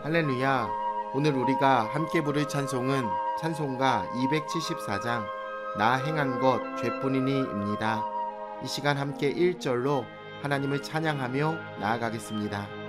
할렐루야. 오늘 우리가 함께 부를 찬송은 찬송가 274장 나 행한 것 죄뿐이니입니다. 이 시간 함께 1절로 하나님을 찬양하며 나아가겠습니다.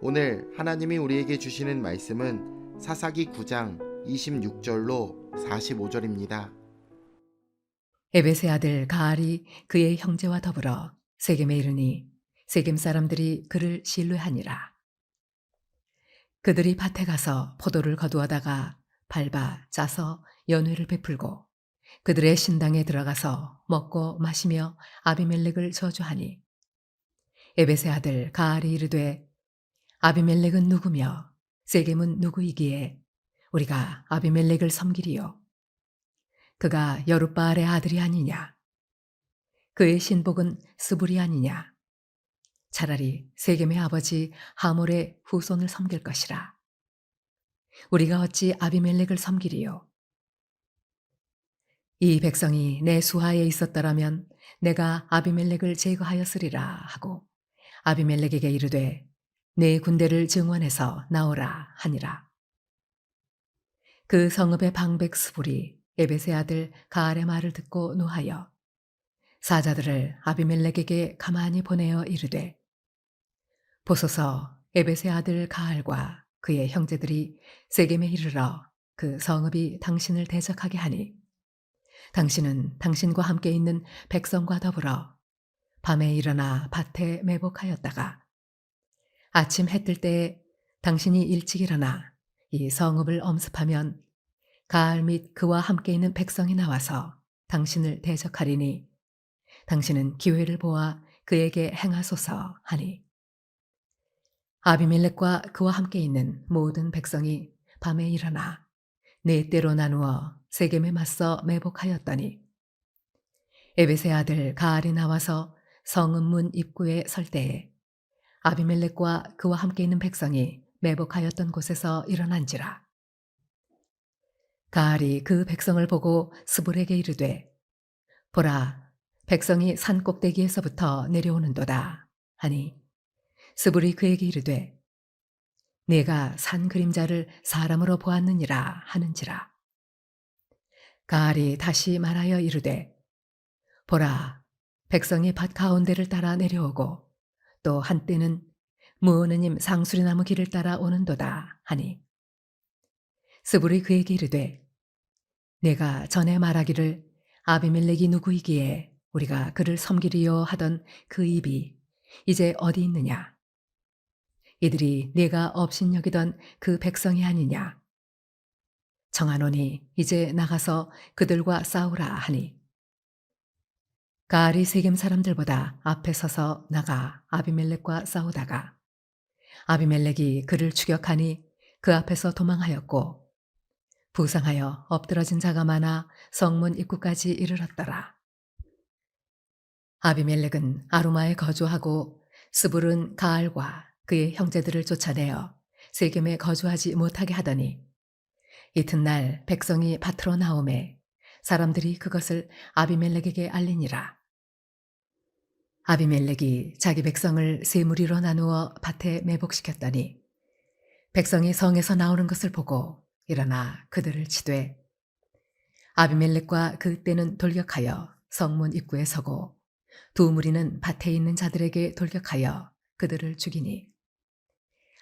오늘 하나님이 우리에게 주시는 말씀은 사사기 9장 26절로 45절입니다. 에벳의 아들 가알이 그의 형제와 더불어 세겜에 이르니 세겜 사람들이 그를 신뢰하니라. 그들이 밭에 가서 포도를 거두어다가 밟아 짜서 연회를 베풀고 그들의 신당에 들어가서 먹고 마시며 아비멜렉을 저주하니 에벳의 아들 가알이 이르되 아비멜렉은 누구며 세겜은 누구이기에 우리가 아비멜렉을 섬기리요. 그가 여룻바알의 아들이 아니냐. 그의 신복은 스불이 아니냐. 차라리 세겜의 아버지 하몰의 후손을 섬길 것이라. 우리가 어찌 아비멜렉을 섬기리요. 이 백성이 내 수하에 있었더라면 내가 아비멜렉을 제거하였으리라 하고 아비멜렉에게 이르되 내 군대를 증원해서 나오라 하니라. 그 성읍의 방백 스불이 에벳의 아들 가알의 말을 듣고 노하여 사자들을 아비멜렉에게 가만히 보내어 이르되 보소서 에벳의 아들 가알과 그의 형제들이 세겜에 이르러 그 성읍이 당신을 대적하게 하니 당신은 당신과 함께 있는 백성과 더불어 밤에 일어나 밭에 매복하였다가 아침 해 뜰 때에 당신이 일찍 일어나 이 성읍을 엄습하면 가알 및 그와 함께 있는 백성이 나와서 당신을 대적하리니 당신은 기회를 보아 그에게 행하소서 하니 아비멜렉과 그와 함께 있는 모든 백성이 밤에 일어나 네 때로 나누어 세겜에 맞서 매복하였더니 에벳의 아들 가알이 나와서 성읍 문 입구에 설 때에 아비멜렉과 그와 함께 있는 백성이 매복하였던 곳에서 일어난지라. 가알이 그 백성을 보고 스불에게 이르되 보라 백성이 산 꼭대기에서부터 내려오는도다 하니 스불이 그에게 이르되 네가 산 그림자를 사람으로 보았느니라 하는지라. 가알이 다시 말하여 이르되 보라 백성이 밭 가운데를 따라 내려오고 또 한때는 무어느님 상수리나무 길을 따라 오는도다 하니 스불이 그에게 이르되 내가 전에 말하기를 아비멜렉이 누구이기에 우리가 그를 섬기리요 하던 그 입이 이제 어디 있느냐. 이들이 네가 업신여기던 그 백성이 아니냐. 청하노니 이제 나가서 그들과 싸우라 하니 가알이 세겜 사람들보다 앞에 서서 나가 아비멜렉과 싸우다가 아비멜렉이 그를 추격하니 그 앞에서 도망하였고 부상하여 엎드러진 자가 많아 성문 입구까지 이르렀더라. 아비멜렉은 아루마에 거주하고 스불은 가알과 그의 형제들을 쫓아내어 세겜에 거주하지 못하게 하더니 이튿날 백성이 밭으로 나오매 사람들이 그것을 아비멜렉에게 알리니라. 아비멜렉이 자기 백성을 세 무리로 나누어 밭에 매복시켰더니 백성이 성에서 나오는 것을 보고 일어나 그들을 치되 아비멜렉과 그 떼는 돌격하여 성문 입구에 서고 두 무리는 밭에 있는 자들에게 돌격하여 그들을 죽이니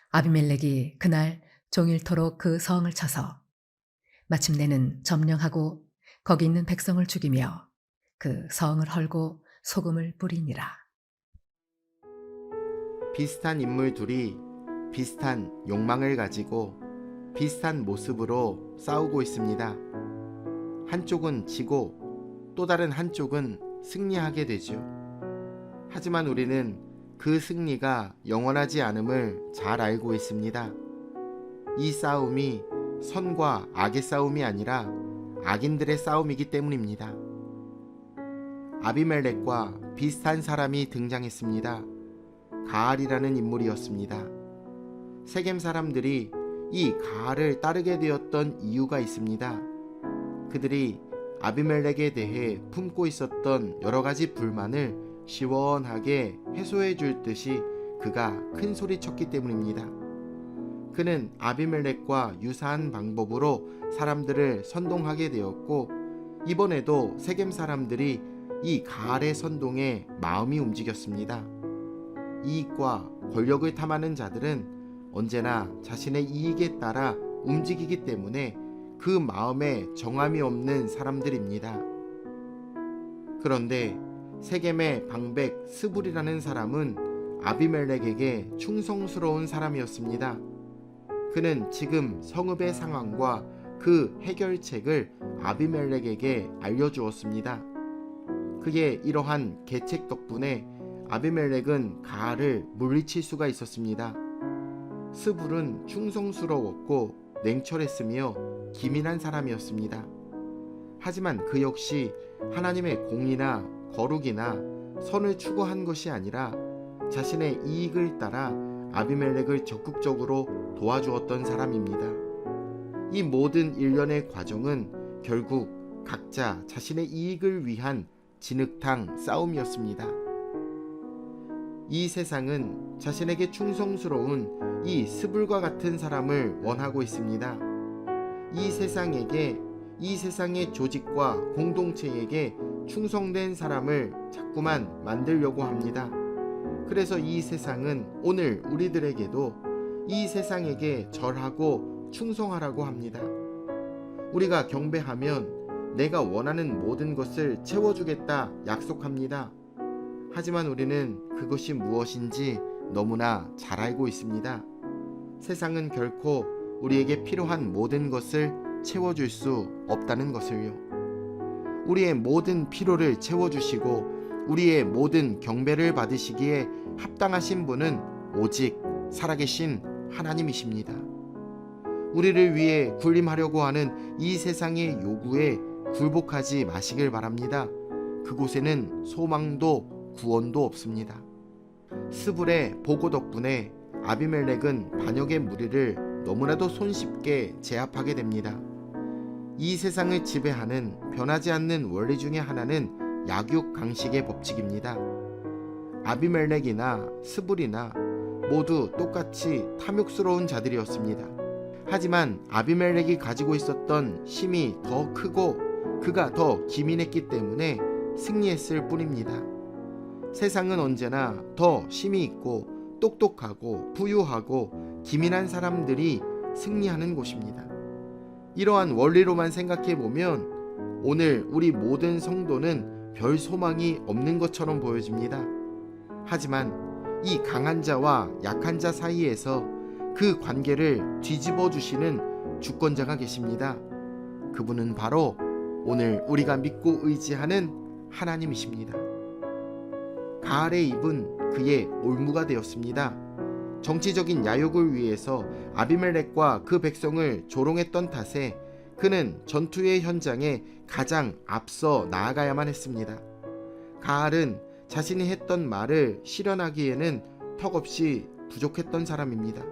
아비멜렉이 그날 종일토록 그 성을 쳐서 마침내는 점령하고 거기 있는 백성을 죽이며 그 성을 헐고 소금을 뿌리니라. 비슷한 인물 둘이 비슷한 욕망을 가지고 비슷한 모습으로 싸우고 있습니다. 한쪽은 지고 또 다른 한쪽은 승리하게 되죠. 하지만 우리는 그 승리가 영원하지 않음을 잘 알고 있습니다. 이 싸움이 선과 악의 싸움이 아니라 악인들의 싸움이기 때문입니다. 아비멜렉과 비슷한 사람이 등장했습니다. 가알이라는 인물이었습니다. 세겜 사람들이 이 가알을 따르게 되었던 이유가 있습니다. 그들이 아비멜렉에 대해 품고 있었던 여러 가지 불만을 시원하게 해소해 줄 듯이 그가 큰 소리 쳤기 때문입니다. 그는 아비멜렉과 유사한 방법으로 사람들을 선동하게 되었고 이번에도 세겜 사람들이 이 가알의 선동에 마음이 움직였습니다. 이익과 권력을 탐하는 자들은 언제나 자신의 이익에 따라 움직이기 때문에 그 마음에 정함이 없는 사람들입니다. 그런데 세겜의 방백 스불이라는 사람은 아비멜렉에게 충성스러운 사람이었습니다. 그는 지금 성읍의 상황과 그 해결책을 아비멜렉에게 알려주었습니다. 그의 이러한 계책 덕분에 아비멜렉은 가알을 물리칠 수가 있었습니다. 스불은 충성스러웠고 냉철했으며 기민한 사람이었습니다. 하지만 그 역시 하나님의 공의나 거룩이나 선을 추구한 것이 아니라 자신의 이익을 따라 아비멜렉을 적극적으로 도와주었던 사람입니다. 이 모든 일련의 과정은 결국 각자 자신의 이익을 위한 진흙탕 싸움이었습니다. 이 세상은 자신에게 충성스러운 이 스불과 같은 사람을 원하고 있습니다. 이 세상의 조직과 공동체에게 충성된 사람을 자꾸만 만들려고 합니다. 그래서 이 세상은 오늘 우리들에게도 이 세상에게 절하고 충성하라고 합니다. 우리가 경배하면 내가 원하는 모든 것을 채워주겠다 약속합니다. 하지만 우리는 그것이 무엇인지 너무나 잘 알고 있습니다. 세상은 결코 우리에게 필요한 모든 것을 채워줄 수 없다는 것을요. 우리의 모든 필요를 채워주시고 우리의 모든 경배를 받으시기에 합당하신 분은 오직 살아계신 하나님이십니다. 우리를 위해 군림하려고 하는 이 세상의 요구에 굴복하지 마시길 바랍니다. 그곳에는 소망도 구원도 없습니다. 스불의 보고 덕분에 아비멜렉은 반역의 무리를 너무나도 손쉽게 제압하게 됩니다. 이 세상을 지배하는 변하지 않는 원리 중에 하나는 약육강식의 법칙입니다. 아비멜렉이나 스불이나 모두 똑같이 탐욕스러운 자들이었습니다. 하지만 아비멜렉이 가지고 있었던 힘이 더 크고 그가 더 기민했기 때문에 승리했을 뿐입니다. 세상은 언제나 더 힘이 있고 똑똑하고 부유하고 기민한 사람들이 승리하는 곳입니다. 이러한 원리로만 생각해보면 오늘 우리 모든 성도는 별 소망이 없는 것처럼 보여집니다. 하지만 이 강한 자와 약한 자 사이에서 그 관계를 뒤집어 주시는 주권자가 계십니다. 그분은 바로 오늘 우리가 믿고 의지하는 하나님이십니다. 가알의 입은 그의 올무가 되었습니다. 정치적인 야욕을 위해서 아비멜렉과 그 백성을 조롱했던 탓에 그는 전투의 현장에 가장 앞서 나아가야만 했습니다. 가알은 자신이 했던 말을 실현하기에는 턱없이 부족했던 사람입니다.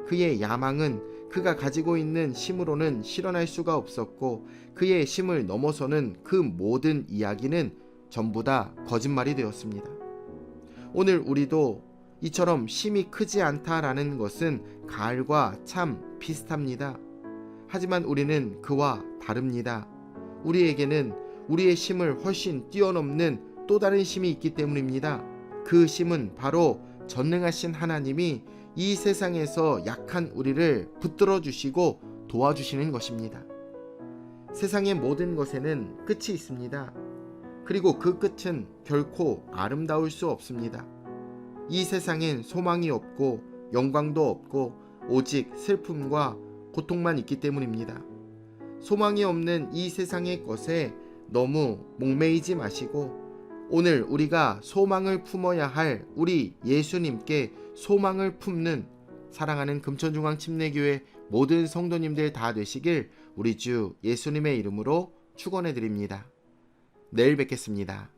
그의 야망은 그가 가지고 있는 힘으로는 실현할 수가 없었고 그의 힘을 넘어서는 그 모든 이야기는 전부 다 거짓말이 되었습니다. 오늘 우리도 이처럼 힘이 크지 않다라는 것은 가알과 참 비슷합니다. 하지만 우리는 그와 다릅니다. 우리에게는 우리의 힘을 훨씬 뛰어넘는 또 다른 힘이 있기 때문입니다. 그 힘은 바로 전능하신 하나님이 이 세상에서 약한 우리를 붙들어 주시고 도와주시는 것입니다. 세상의 모든 것에는 끝이 있습니다. 그리고 그 끝은 결코 아름다울 수 없습니다. 이 세상엔 소망이 없고 영광도 없고 오직 슬픔과 고통만 있기 때문입니다. 소망이 없는 이 세상의 것에 너무 목매이지 마시고 오늘 우리가 소망을 품어야 할 우리 예수님께 소망을 품는 사랑하는 금천중앙침례교회 모든 성도님들 다 되시길 우리 주 예수님의 이름으로 축원해 드립니다. 내일 뵙겠습니다.